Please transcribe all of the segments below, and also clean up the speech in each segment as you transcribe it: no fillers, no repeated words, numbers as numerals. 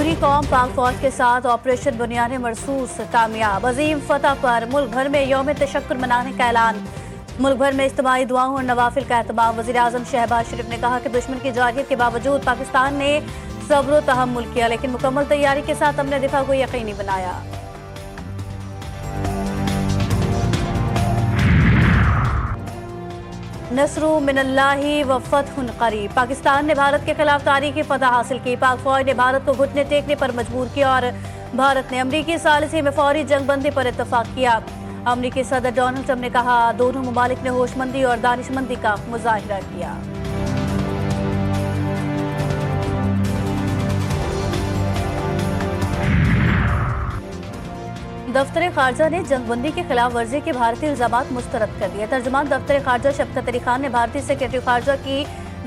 पूरी कौम पाक फौज के साथ ऑपरेशन बुनियाद मरसूस कामयाब। अजीम फतह पर मुल्क भर में यौम तशक्कुर मनाने का ऐलान। मुल्क भर में इज्तिमाई दुआओं और नवाफिल का एहतमाम। वज़ीर आज़म शहबाज शरीफ ने कहा कि दुश्मन की जारहियत के बावजूद पाकिस्तान ने सब्र व तहम्मुल किया, लेकिन मुकम्मल तैयारी के साथ हमने दिफा को यकीनी बनाया। नस्रु मिनल्लाहि व फतहुन करीब। पाकिस्तान ने भारत के खिलाफ तारीखी फतह हासिल की। पाक फौज ने भारत को घुटने टेकने पर मजबूर किया और भारत ने अमरीकी सालिसी में फौरी जंगबंदी पर इत्तफाक किया। अमरीकी सदर डोनाल्ड ट्रंप ने कहा, दोनों ममालिक ने होशमंदी और दानिशमंदी का मुजाहिरा किया। दफ्तर खारजा ने जंगबंदी की खिलाफ वर्जी के भारतीय इल्जामात मुस्तरद कर दिए। तर्जुमान दफ्तर खारजा शफकत अली खान ने भारतीय सेक्रेटरी खारजा की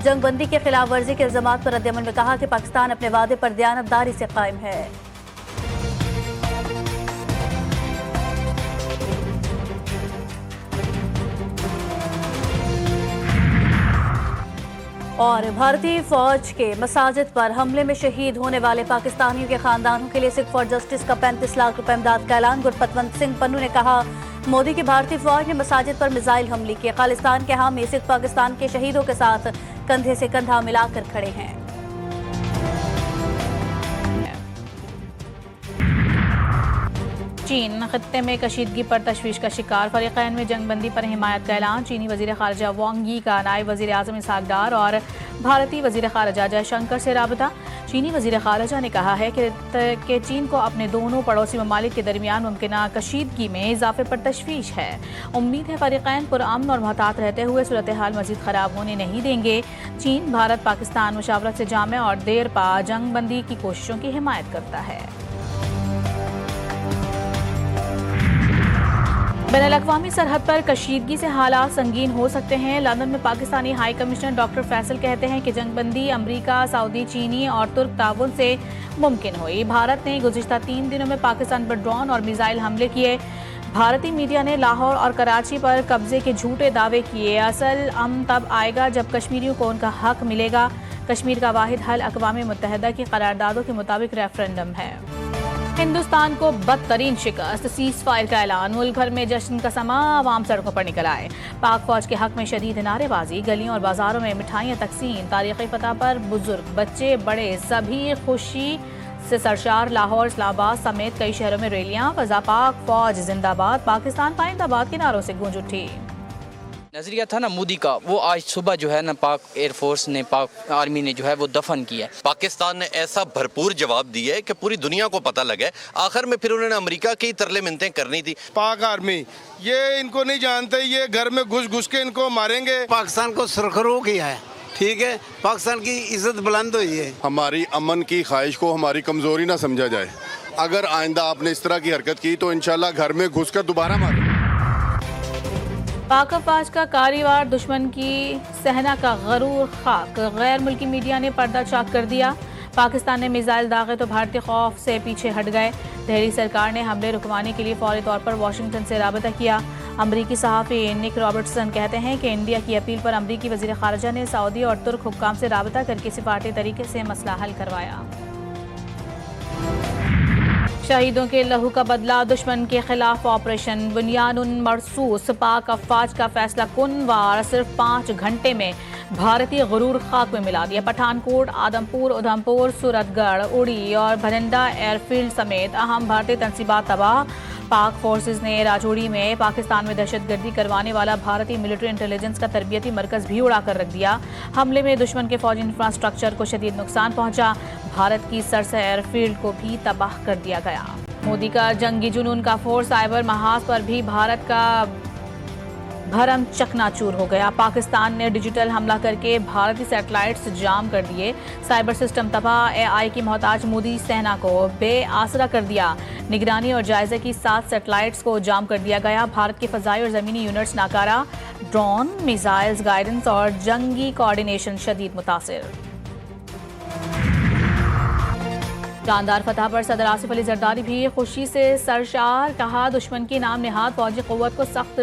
जंगबंदी के खिलाफ वर्जी के इल्जामात पर रद्दअमल में कहा कि पाकिस्तान अपने वादे पर दयानतदारी से कायम है। और भारतीय फौज के मसाजिद पर हमले में शहीद होने वाले पाकिस्तानियों के खानदानों के लिए सिख फॉर जस्टिस का 35 लाख रुपए इमदाद का ऐलान। गुरपतवंत सिंह पन्नू ने कहा, मोदी की भारतीय फौज ने मसाजिद पर मिसाइल हमले किए। खालिस्तान के हामी सिख पाकिस्तान के शहीदों के साथ कंधे से कंधा मिलाकर खड़े हैं। चीन खत्ते में कशीदगी पर तशवीश का शिकार। फरीकैन में जंगबंदी पर हिमायत का ऐलान। चीनी वजीर खारजा वांग यी का नायब वजीर आज़म इसहाक डार और भारतीय वजीर खारजा जयशंकर से राबता। चीनी वजीर खारजा ने कहा है कि चीन को अपने दोनों पड़ोसी ममालिक के दरमियान मुमकिन कशीदगी में इजाफे पर तशवीश है। उम्मीद है फरीकैन पुरअमन और मोहतात रहते हुए सूरत हाल मजीद ख़राब होने नहीं देंगे। चीन भारत पाकिस्तान मुशावरत से जामे और देर पा जंगबंदी की कोशिशों की हिमायत करता है। बैनुल-अक़वामी सरहद पर कशीदगी से हालात संगीन हो सकते हैं। लंदन में Pakistani high commissioner doctor Faisal कहते हैं कि जंगबंदी अमरीका, सऊदी, चीनी और तुर्क ताउन से मुमकिन हुई। भारत ने गुज़िश्ता 3 दिनों में पाकिस्तान पर ड्रोन और मिसाइल हमले किए। भारतीय मीडिया ने लाहौर और कराची पर कब्जे के झूठे दावे किए। असल अमन तब आएगा जब कश्मीरियों को उनका हक मिलेगा। कश्मीर का वाहिद हल अक़वाम मुत्तहिदा की करारदादों के मुताबिक रेफरेंडम है। हिंदुस्तान को बदतरीन शिकस्त, सीज फायर का ऐलान। मुल्क भर में जश्न का समा, आवाम सड़कों पर निकल आए। पाक फौज के हक में शदीद नारेबाजी, गलियों और बाजारों में मिठाइयाँ तकसीम। तारीखी फतह पर बुजुर्ग, बच्चे, बड़े सभी खुशी से सरशार। लाहौर, इस्लामाबाद समेत कई शहरों में रैलियाँ। फजा पाक फौज जिंदाबाद, पाकिस्तान पाइंदाबाद के नारों से गूंज उठी। नजरिया था ना मोदी का, वो आज सुबह जो है ना पाक एयरफोर्स ने, पाक आर्मी ने जो है वो दफन किया। पाकिस्तान ने ऐसा भरपूर जवाब दिया है कि पूरी दुनिया को पता लगा है। आखिर में फिर उन्होंने अमेरिका की तरले मिन्नतें करनी थी। पाक आर्मी ये इनको नहीं जानते, ये घर में घुस घुस के इनको मारेंगे। पाकिस्तान को सुरखरू किया है, ठीक है, पाकिस्तान की इज्जत बुलंद हुई है। हमारी अमन की ख्वाहिश को हमारी कमजोरी ना समझा जाए। अगर आइंदा आपने इस तरह की हरकत की तो इंशाल्लाह घर में घुस कर दोबारा मारे। पाक फौज का कारीवार, दुश्मन की सहना का गरूर खाक। गैर मुल्की मीडिया ने पर्दा चाक कर दिया। पाकिस्तान ने मिसाइल दागे तो भारतीय खौफ से पीछे हट गए। दिल्ली सरकार ने हमले रुकवाने के लिए फौरी तौर पर वाशिंगटन से राबता किया। अमरीकी सहाफ़ी निक रॉबर्टसन कहते हैं कि इंडिया की अपील पर अमरीकी वज़ीर ख़ारजा ने सऊदी और तुर्क हुक्काम से राबता करके सिफारती तरीके से मसला हल करवाया। शहीदों के लहू का बदला, दुश्मन के खिलाफ ऑपरेशन बुनियानुन मरसूस। पाक अफवाज का फैसला कुनवार सिर्फ 5 घंटे में भारतीय गुरूर खाक में मिला दिया। पठानकोट, आदमपुर, उधमपुर, सूरतगढ़, उड़ी और भटिंडा एयरफील्ड समेत अहम भारतीय तंसीबात तबाह। पाक फोर्सेज ने राजौरी में पाकिस्तान में दहशतगर्दी करवाने वाला भारतीय मिलिट्री इंटेलिजेंस का तरबियती मरकज भी उड़ा कर रख दिया। हमले में दुश्मन के फौजी इंफ्रास्ट्रक्चर को शदीद नुकसान पहुंचा। भारत की सरसा एयरफील्ड को भी तबाह कर दिया गया। मोदी का जंगी जुनून का फोर्स साइबर महाज पर भी भारत का भरम चकनाचूर हो गया। पाकिस्तान ने डिजिटल हमला करके भारतीय सैटेलाइट्स जाम कर दिए। साइबर सिस्टम तबाह। एआई की मोहताज मोदी सेना को बेआसरा कर दिया। निगरानी और जायजे की 7 सैटेलाइट्स को जाम कर दिया गया। भारत के फजाई और ज़मीनी यूनिट्स नाकारा। ड्रोन, मिसाइल्स, गाइडेंस और जंगी कोऑर्डिनेशन शदीद मुतासिर। शानदार फतह पर सदर आसिफ अली जरदारी भी खुशी से सरशार। कहा, दुश्मन की नाम निहाद फौजी क़ुव्वत को सख्त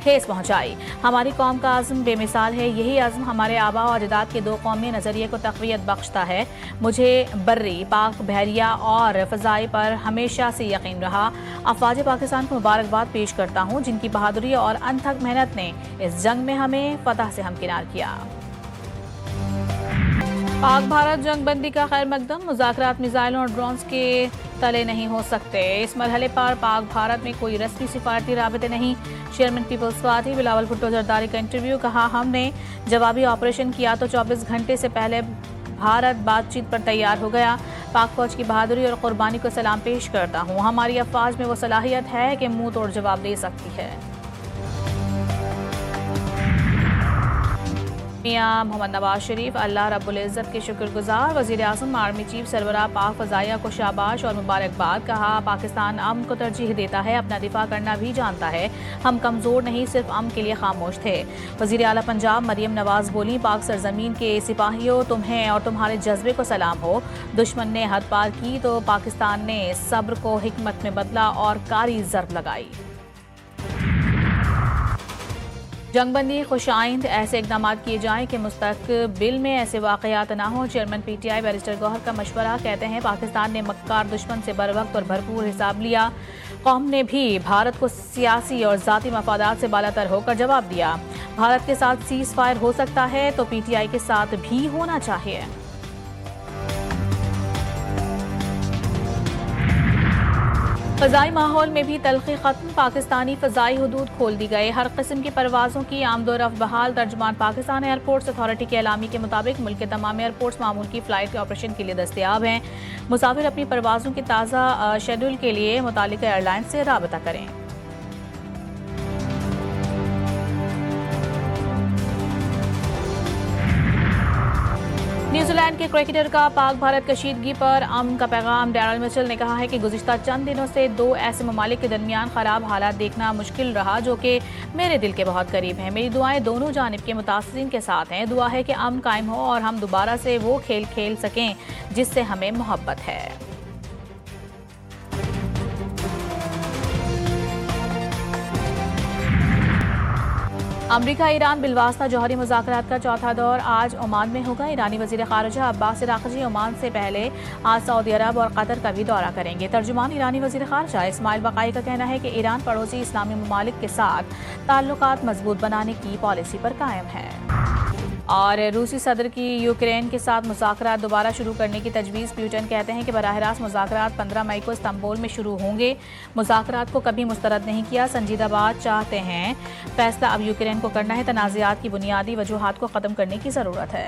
ठेस पहुंचाई। हमारी कौम का अज़्म बेमिसाल है। यही अज़्म हमारे आबा और अजदाद के दो कौमी नज़रिए को तक़वियत बख्शता है। मुझे बर्री, पाक, बहरिया और फ़ज़ाई पर हमेशा से यकीन रहा। अफ़वाज पाकिस्तान को मुबारकबाद पेश करता हूँ, जिनकी बहादुरी और अनथक मेहनत ने इस जंग में हमें फतह से हमकिनार किया। पाक भारत जंग बंदी का खैर मकदम, मुज़ाकरात मिसाइलों और ड्रोन्स के तले नहीं हो सकते। इस मरहले पर पाक भारत में कोई रस्मी सिफारती राबते नहीं। चेयरमैन पीपल्स पार्टी बिलावल भुट्टो जरदारी का इंटरव्यू। कहा, हमने जवाबी ऑपरेशन किया तो 24 घंटे से पहले भारत बातचीत पर तैयार हो गया। पाक फौज की बहादुरी और कुर्बानी को सलाम पेश करता हूँ। हमारी अफवाज में वो सलाहियत है कि मुंह तोड़ जवाब दे सकती है। मियां मोहम्मद नवाज शरीफ अल्लाह रब्बुल इज़्ज़त के शुक्रगुजार। वज़ीर आज़म आर्मी चीफ सरबराह पाक फ़ज़ाइया को शाबाश और मुबारकबाद। कहा, पाकिस्तान अमन को तरजीह देता है, अपना दिफा करना भी जानता है। हम कमज़ोर नहीं, सिर्फ अमन के लिए खामोश थे। वज़ीर आला पंजाब मरियम नवाज बोली, पाक सरजमीन के सिपाहियों, तुम्हें और तुम्हारे जज्बे को सलाम हो। दुश्मन ने हद पार की तो पाकिस्तान ने सब्र को हिकमत में बदला और कारी ज़रब लगाई। जंगबंदी खुशाइंद, ऐसे इकदाम किए जाएं कि मुस्तकबिल में ऐसे वाक़यात ना हो। चेयरमैन पीटीआई बैरिस्टर गौहर का मशवरा। कहते हैं, पाकिस्तान ने मक्कार दुश्मन से बर वक्त और भरपूर हिसाब लिया। कौम ने भी भारत को सियासी और ज़ाती मफादात से बालातर होकर जवाब दिया। भारत के साथ सीज़ फायर हो सकता है तो पीटीआई के साथ भी होना चाहिए। फ़ज़ाई माहौल में भी तलखी ख़त्म, पाकिस्तानी फ़ज़ाई हुदूद खोल दी गए। हर किस्म की परवाज़ों की आमदोरफ्त बहाल। तर्जुमान पाकिस्तान एयरपोर्ट्स अथॉरिटी के एलामी के मुताबिक मुल्क के तमाम एयरपोर्ट्स मामूल की फ़्लाइट के ऑपरेशन के लिए दस्तयाब हैं। मुसाफिर अपनी परवाज़ों की ताज़ा शेड्यूल के लिए मुतालिका एयरलाइन से राबता करें। न्यूजीलैंड के क्रिकेटर का पाक भारत कशीदगी पर अमन का पैगाम। डैरल मिचेल ने कहा है कि गुज़िश्ता चंद दिनों से दो ऐसे ममालिक के दरमियान ख़राब हालात देखना मुश्किल रहा जो कि मेरे दिल के बहुत करीब हैं। मेरी दुआएं दोनों जानिब के मुतासिरीन के साथ हैं। दुआ है कि अमन कायम हो और हम दोबारा से वो खेल खेल सकें जिससे हमें मोहब्बत है। अमरीका ईरान बिलवास्ता जौहरी मुज़ाकरात का चौथा दौर आज ओमान में होगा। ईरानी वज़ीर ख़ारिजा अब्बास अराग़ची ओमान से पहले आज सऊदी अरब और कतर का भी दौरा करेंगे। तर्जुमान ईरानी वज़ीर ख़ारिजा इस्माइल बक़ाई का कहना है कि ईरान पड़ोसी इस्लामी ममालिक के साथ ताल्लुकात मजबूत बनाने की पॉलिसी पर कायम है। और रूसी सदर की यूक्रेन के साथ मुज़ाकरात दोबारा शुरू करने की तजवीज़। प्यूटन कहते हैं कि बराह रास्त मुज़ाकरात 15 मई को इस्तांबुल में शुरू होंगे। मुज़ाकरात को कभी मुस्तरद नहीं किया। संजीदा बात चाहते हैं, फैसला अब यूक्रेन को करना है। तनाज़ात की बुनियादी वजूहात को ख़त्म करने की ज़रूरत है।